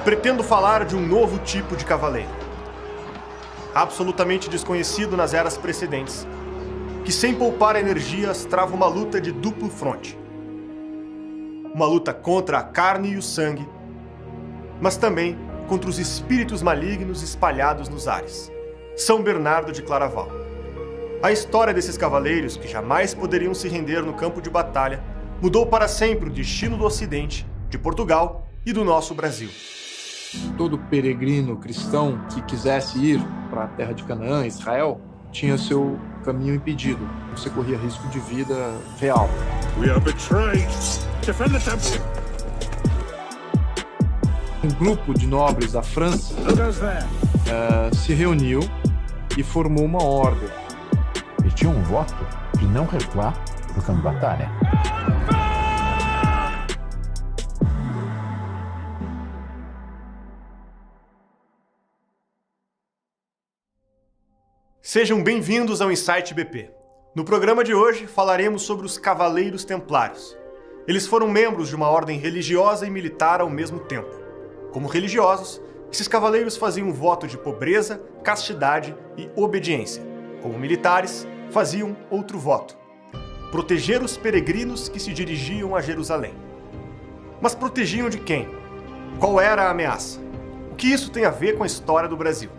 pretendo falar de um novo tipo de cavaleiro, absolutamente desconhecido nas eras precedentes, que sem poupar energias trava uma luta de duplo fronte. Uma luta contra a carne e o sangue, mas também contra os espíritos malignos espalhados nos ares. São Bernardo de Claraval. A história desses cavaleiros, que jamais poderiam se render no campo de batalha, mudou para sempre o destino do Ocidente, de Portugal e do nosso Brasil. Todo peregrino cristão que quisesse ir para a terra de Canaã, Israel, tinha seu caminho impedido. Você corria risco de vida real. We are betrayed. Defend the temple. Um grupo de nobres da França se reuniu e formou uma ordem. E tinha um voto de não recuar no campo de batalha. Sejam bem-vindos ao Insight BP. No programa de hoje falaremos sobre os Cavaleiros Templários. Eles foram membros de uma ordem religiosa e militar ao mesmo tempo. Como religiosos, esses cavaleiros faziam um voto de pobreza, castidade e obediência. Como militares, faziam outro voto: proteger os peregrinos que se dirigiam a Jerusalém. Mas protegiam de quem? Qual era a ameaça? O que isso tem a ver com a história do Brasil?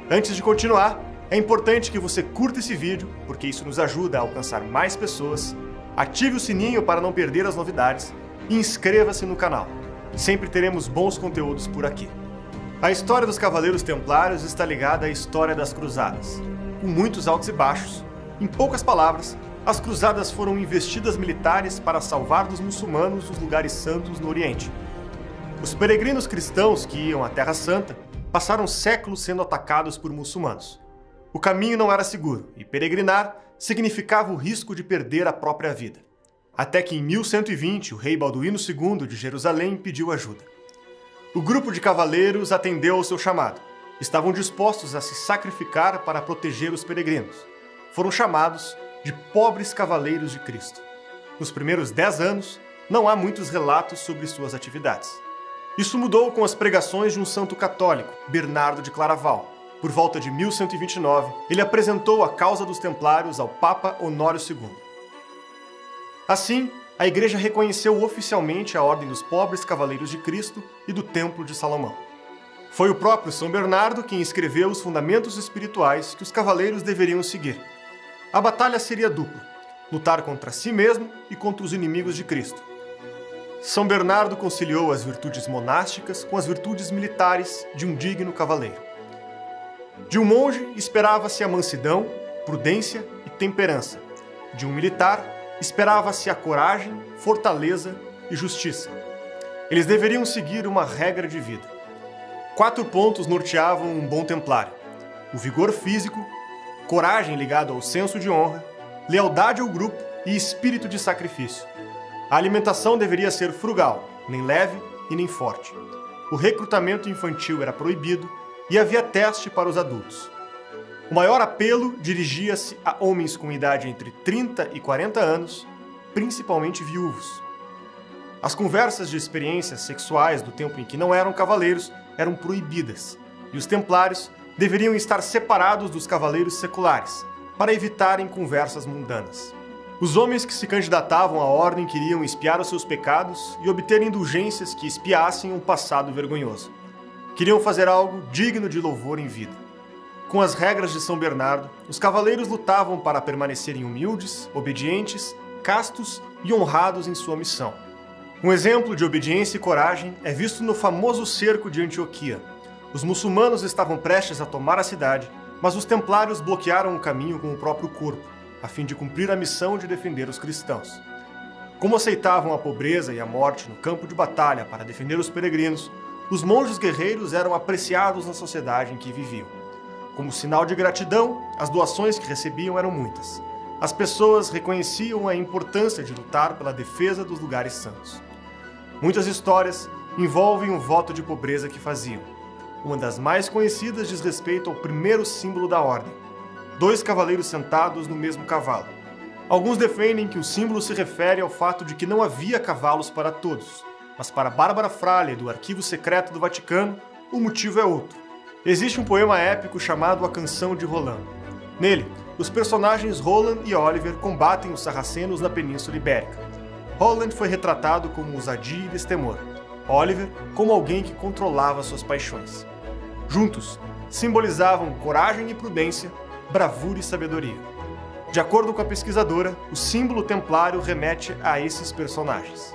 Antes de continuar, é importante que você curta esse vídeo, porque isso nos ajuda a alcançar mais pessoas, ative o sininho para não perder as novidades e inscreva-se no canal. Sempre teremos bons conteúdos por aqui. A história dos Cavaleiros Templários está ligada à história das Cruzadas. Com muitos altos e baixos, em poucas palavras, as Cruzadas foram investidas militares para salvar dos muçulmanos os lugares santos no Oriente. Os peregrinos cristãos que iam à Terra Santa passaram séculos sendo atacados por muçulmanos. O caminho não era seguro e peregrinar significava o risco de perder a própria vida. Até que em 1120 o rei Balduíno II de Jerusalém pediu ajuda. O grupo de cavaleiros atendeu ao seu chamado. Estavam dispostos a se sacrificar para proteger os peregrinos. Foram chamados de pobres cavaleiros de Cristo. Nos primeiros 10 anos, não há muitos relatos sobre suas atividades. Isso mudou com as pregações de um santo católico, Bernardo de Claraval. Por volta de 1129, ele apresentou a causa dos Templários ao Papa Honório II. Assim, a Igreja reconheceu oficialmente a Ordem dos Pobres Cavaleiros de Cristo e do Templo de Salomão. Foi o próprio São Bernardo quem escreveu os fundamentos espirituais que os cavaleiros deveriam seguir. A batalha seria dupla: lutar contra si mesmo e contra os inimigos de Cristo. São Bernardo conciliou as virtudes monásticas com as virtudes militares de um digno cavaleiro. De um monge esperava-se a mansidão, prudência e temperança. De um militar esperava-se a coragem, fortaleza e justiça. Eles deveriam seguir uma regra de vida. 4 pontos norteavam um bom templário: o vigor físico, coragem ligada ao senso de honra, lealdade ao grupo e espírito de sacrifício. A alimentação deveria ser frugal, nem leve e nem forte. O recrutamento infantil era proibido e havia teste para os adultos. O maior apelo dirigia-se a homens com idade entre 30 e 40 anos, principalmente viúvos. As conversas de experiências sexuais do tempo em que não eram cavaleiros eram proibidas, e os templários deveriam estar separados dos cavaleiros seculares, para evitarem conversas mundanas. Os homens que se candidatavam à ordem queriam expiar os seus pecados e obter indulgências que expiassem um passado vergonhoso. Queriam fazer algo digno de louvor em vida. Com as regras de São Bernardo, os cavaleiros lutavam para permanecerem humildes, obedientes, castos e honrados em sua missão. Um exemplo de obediência e coragem é visto no famoso cerco de Antioquia. Os muçulmanos estavam prestes a tomar a cidade, mas os templários bloquearam o caminho com o próprio corpo, a fim de cumprir a missão de defender os cristãos. Como aceitavam a pobreza e a morte no campo de batalha para defender os peregrinos, os monges guerreiros eram apreciados na sociedade em que viviam. Como sinal de gratidão, as doações que recebiam eram muitas. As pessoas reconheciam a importância de lutar pela defesa dos lugares santos. Muitas histórias envolvem o voto de pobreza que faziam. Uma das mais conhecidas diz respeito ao primeiro símbolo da ordem: 2 cavaleiros sentados no mesmo cavalo. Alguns defendem que o símbolo se refere ao fato de que não havia cavalos para todos. Mas para Bárbara Fraley, do Arquivo Secreto do Vaticano, o motivo é outro. Existe um poema épico chamado A Canção de Roland. Nele, os personagens Roland e Oliver combatem os sarracenos na Península Ibérica. Roland foi retratado como ousadia e destemor. Oliver como alguém que controlava suas paixões. Juntos, simbolizavam coragem e prudência, bravura e sabedoria. De acordo com a pesquisadora, o símbolo templário remete a esses personagens.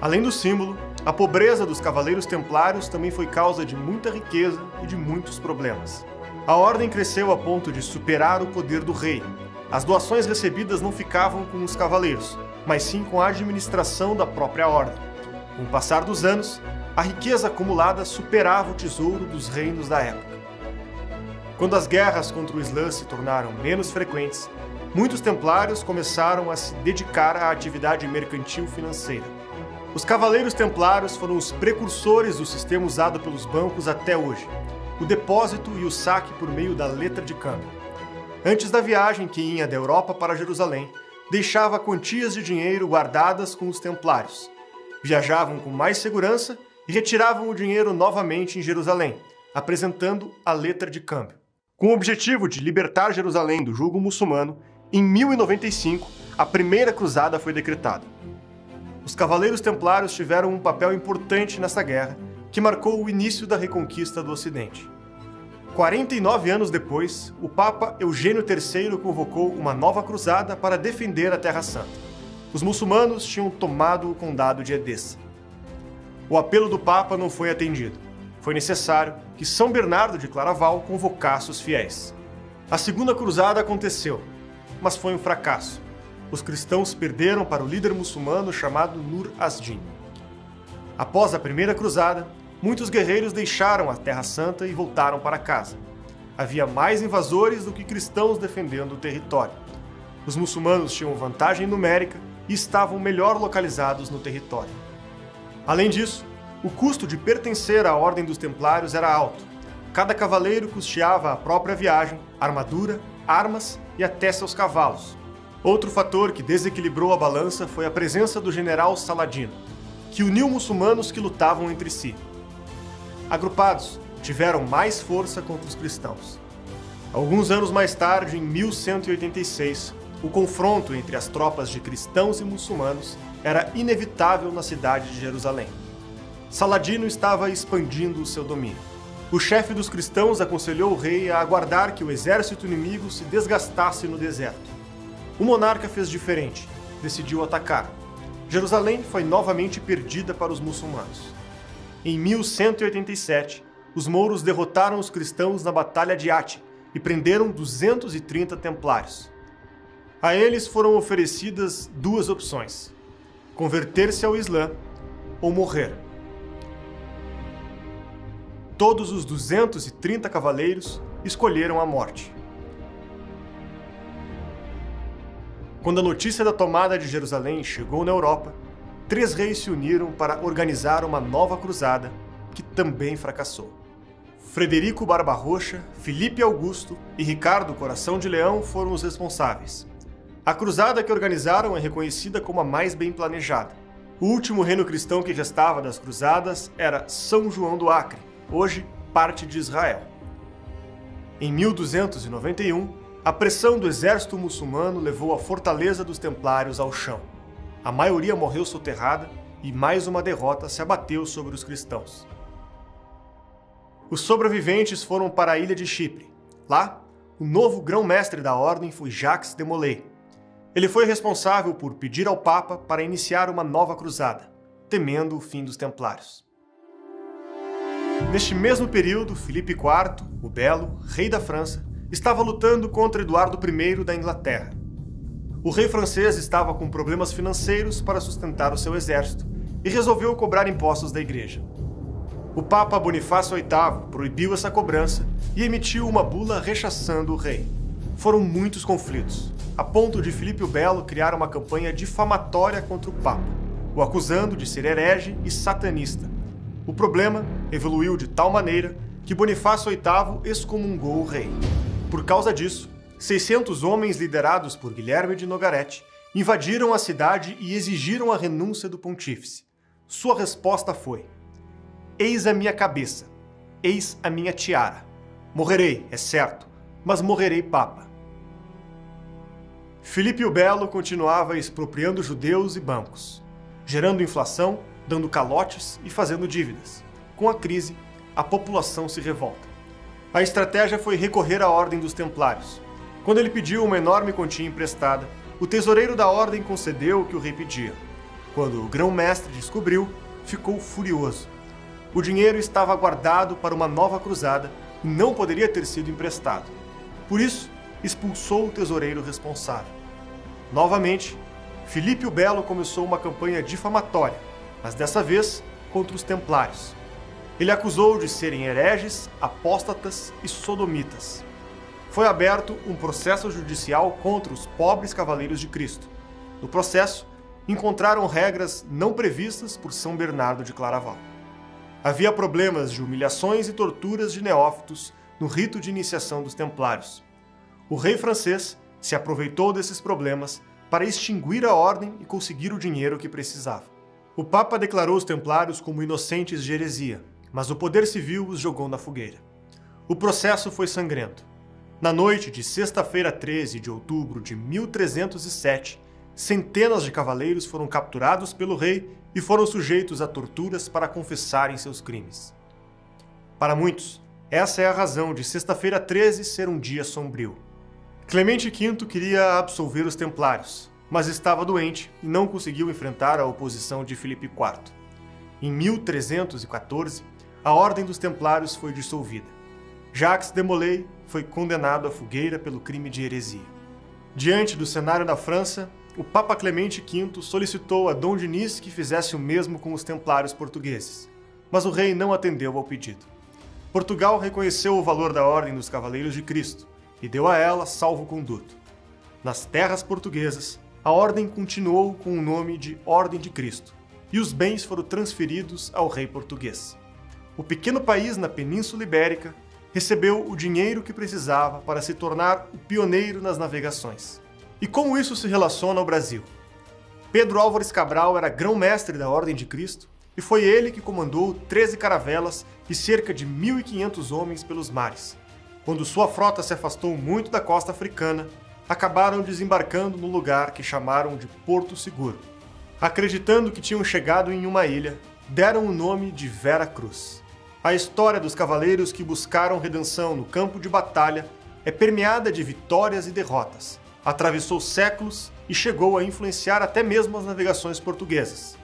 Além do símbolo, a pobreza dos cavaleiros templários também foi causa de muita riqueza e de muitos problemas. A ordem cresceu a ponto de superar o poder do rei. As doações recebidas não ficavam com os cavaleiros, mas sim com a administração da própria ordem. Com o passar dos anos, a riqueza acumulada superava o tesouro dos reinos da época. Quando as guerras contra o Islã se tornaram menos frequentes, muitos templários começaram a se dedicar à atividade mercantil financeira. Os cavaleiros templários foram os precursores do sistema usado pelos bancos até hoje, o depósito e o saque por meio da letra de câmbio. Antes da viagem que ia da Europa para Jerusalém, deixava quantias de dinheiro guardadas com os templários. Viajavam com mais segurança e retiravam o dinheiro novamente em Jerusalém, apresentando a letra de câmbio. Com o objetivo de libertar Jerusalém do jugo muçulmano, em 1095, a primeira cruzada foi decretada. Os cavaleiros templários tiveram um papel importante nessa guerra, que marcou o início da reconquista do Ocidente. 49 anos depois, o Papa Eugênio III convocou uma nova cruzada para defender a Terra Santa. Os muçulmanos tinham tomado o condado de Edessa. O apelo do Papa não foi atendido. Foi necessário que São Bernardo de Claraval convocasse os fiéis. A segunda cruzada aconteceu, mas foi um fracasso. Os cristãos perderam para o líder muçulmano chamado Nur as-Din. Após a primeira cruzada, muitos guerreiros deixaram a Terra Santa e voltaram para casa. Havia mais invasores do que cristãos defendendo o território. Os muçulmanos tinham vantagem numérica e estavam melhor localizados no território. Além disso, o custo de pertencer à Ordem dos Templários era alto. Cada cavaleiro custeava a própria viagem, armadura, armas e até seus cavalos. Outro fator que desequilibrou a balança foi a presença do general Saladino, que uniu muçulmanos que lutavam entre si. Agrupados, tiveram mais força contra os cristãos. Alguns anos mais tarde, em 1186, o confronto entre as tropas de cristãos e muçulmanos era inevitável na cidade de Jerusalém. Saladino estava expandindo o seu domínio. O chefe dos cristãos aconselhou o rei a aguardar que o exército inimigo se desgastasse no deserto. O monarca fez diferente, decidiu atacar. Jerusalém foi novamente perdida para os muçulmanos. Em 1187, os mouros derrotaram os cristãos na Batalha de Ati e prenderam 230 templários. A eles foram oferecidas duas opções: converter-se ao Islã ou morrer. Todos os 230 cavaleiros escolheram a morte. Quando a notícia da tomada de Jerusalém chegou na Europa, 3 reis se uniram para organizar uma nova cruzada, que também fracassou. Frederico Barbarroxa, Filipe Augusto e Ricardo Coração de Leão foram os responsáveis. A cruzada que organizaram é reconhecida como a mais bem planejada. O último reino cristão que restava das cruzadas era São João do Acre, hoje parte de Israel. Em 1291, a pressão do exército muçulmano levou a fortaleza dos templários ao chão. A maioria morreu soterrada e mais uma derrota se abateu sobre os cristãos. Os sobreviventes foram para a ilha de Chipre. Lá, o novo grão-mestre da ordem foi Jacques de Molay. Ele foi responsável por pedir ao Papa para iniciar uma nova cruzada, temendo o fim dos templários. Neste mesmo período, Filipe IV, o Belo, rei da França, estava lutando contra Eduardo I da Inglaterra. O rei francês estava com problemas financeiros para sustentar o seu exército e resolveu cobrar impostos da igreja. O Papa Bonifácio VIII proibiu essa cobrança e emitiu uma bula rechaçando o rei. Foram muitos conflitos, a ponto de Filipe o Belo criar uma campanha difamatória contra o Papa, o acusando de ser herege e satanista. O problema evoluiu de tal maneira que Bonifácio VIII excomungou o rei. Por causa disso, 600 homens liderados por Guilherme de Nogaret invadiram a cidade e exigiram a renúncia do pontífice. Sua resposta foi: eis a minha cabeça, eis a minha tiara. Morrerei, é certo, mas morrerei papa. Filipe o Belo continuava expropriando judeus e bancos, gerando inflação, dando calotes e fazendo dívidas. Com a crise, a população se revolta. A estratégia foi recorrer à Ordem dos Templários. Quando ele pediu uma enorme quantia emprestada, o tesoureiro da Ordem concedeu o que o rei pedia. Quando o grão-mestre descobriu, ficou furioso. O dinheiro estava guardado para uma nova cruzada e não poderia ter sido emprestado. Por isso, expulsou o tesoureiro responsável. Novamente, Filipe o Belo começou uma campanha difamatória, mas dessa vez contra os templários. Ele acusou de serem hereges, apóstatas e sodomitas. Foi aberto um processo judicial contra os pobres cavaleiros de Cristo. No processo, encontraram regras não previstas por São Bernardo de Claraval. Havia problemas de humilhações e torturas de neófitos no rito de iniciação dos templários. O rei francês se aproveitou desses problemas para extinguir a ordem e conseguir o dinheiro que precisava. O Papa declarou os templários como inocentes de heresia, mas o poder civil os jogou na fogueira. O processo foi sangrento. Na noite de sexta-feira 13 de outubro de 1307, centenas de cavaleiros foram capturados pelo rei e foram sujeitos a torturas para confessarem seus crimes. Para muitos, essa é a razão de sexta-feira 13 ser um dia sombrio. Clemente V queria absolver os templários, mas estava doente e não conseguiu enfrentar a oposição de Filipe IV. Em 1314, a Ordem dos Templários foi dissolvida. Jacques de Molay foi condenado à fogueira pelo crime de heresia. Diante do cenário da França, o Papa Clemente V solicitou a Dom Diniz que fizesse o mesmo com os templários portugueses, mas o rei não atendeu ao pedido. Portugal reconheceu o valor da Ordem dos Cavaleiros de Cristo e deu a ela salvo-conduto. Nas terras portuguesas, a ordem continuou com o nome de Ordem de Cristo, e os bens foram transferidos ao rei português. O pequeno país na Península Ibérica recebeu o dinheiro que precisava para se tornar o pioneiro nas navegações. E como isso se relaciona ao Brasil? Pedro Álvares Cabral era grão-mestre da Ordem de Cristo e foi ele que comandou 13 caravelas e cerca de 1.500 homens pelos mares. Quando sua frota se afastou muito da costa africana, acabaram desembarcando no lugar que chamaram de Porto Seguro. Acreditando que tinham chegado em uma ilha, deram o nome de Vera Cruz. A história dos cavaleiros que buscaram redenção no campo de batalha é permeada de vitórias e derrotas. Atravessou séculos e chegou a influenciar até mesmo as navegações portuguesas.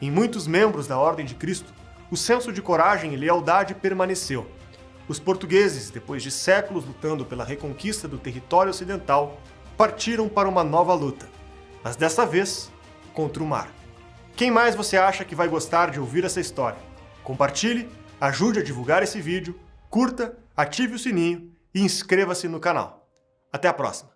Em muitos membros da Ordem de Cristo, o senso de coragem e lealdade permaneceu. Os portugueses, depois de séculos lutando pela reconquista do território ocidental, partiram para uma nova luta, mas dessa vez contra o mar. Quem mais você acha que vai gostar de ouvir essa história? Compartilhe, ajude a divulgar esse vídeo, curta, ative o sininho e inscreva-se no canal. Até a próxima!